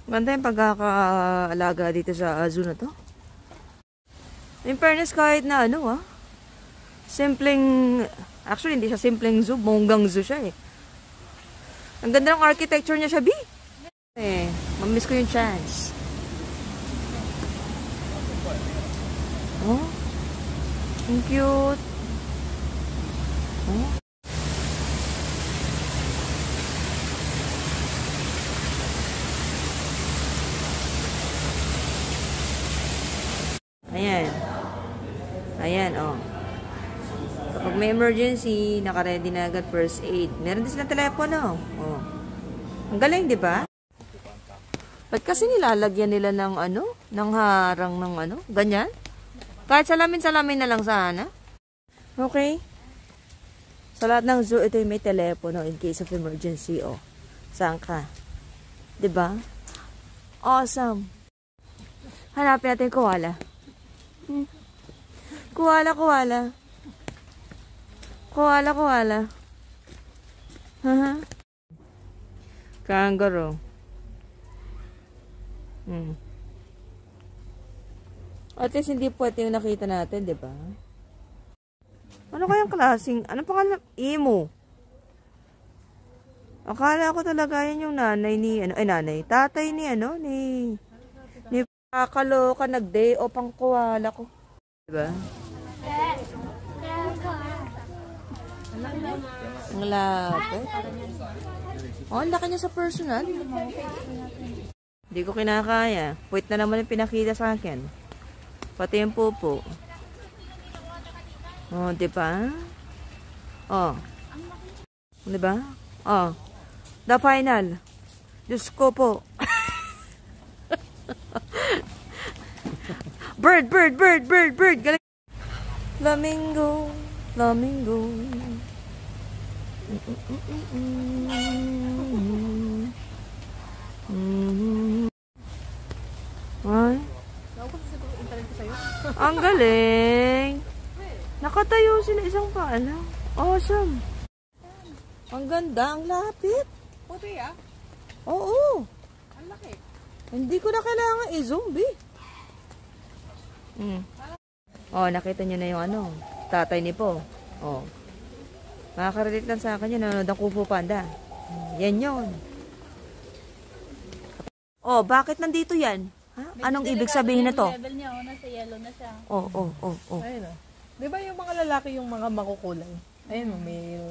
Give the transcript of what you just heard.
Ganda yung pagkakaalaga dito sa zoo na to. In fairness, kahit na ano simpleng, actually hindi siya simpleng zoo, bonggang zoo siya eh. Ang ganda ng architecture niya siya, B. Mamiss ko yung chance. Oh, ang cute. Oh. Ayan. Ayan, oh. Kapag may emergency, naka-ready na agad first aid. Meron din silang telepono. Oh. Ang galing, di ba? Ba't kasi nilalagyan nila ng ng harang ng ganyan? Kahit salamin-salamin na lang sana. Okay? Sa lahat ng zoo, ito yung may telepono in case of emergency, oh. Saan ka? Di ba? Awesome. Hanapin natin yung koala. Koala, koala. Koala, koala. Kangaroo. At least hindi po ito yung nakita natin, di ba? Ano kayang klaseng? Ano pangalan? Emo. Akala ko talaga yan yung nanay ni, nanay. Tatay ni, ni kakaloka, nag-day off ang koala ko. Diba? Ang lapit. Oh, ang laki niya sa personal. Hindi ko kinakaya. Puwit na naman yung pinakita sa akin. Pati yung pupo. Oh, diba? Oh. Diba? Oh. The final. Diyos ko po. Bird, bird, bird, bird, bird. Galing. Flamingo, flamingo. Ay. Ang galing. Nakatayo sila isang paalam. Awesome. Ang ganda, ang lapit. Puti ah? Oo. Ang laki. Hindi ko na kailangan i-zombie. Oh, nakita niyo na yung tatay ni Po. Oh. Makaka-relate lang sa akin yun, nanonood ang Kung Fu Panda. Yan yun. Oh, bakit nandito yan? Ha? Anong ibig sabihin na to? Level niya, nasa yellow na siya. Oh. Ayun o. Di ba yung mga lalaki yung mga makukulay? Ayun o, may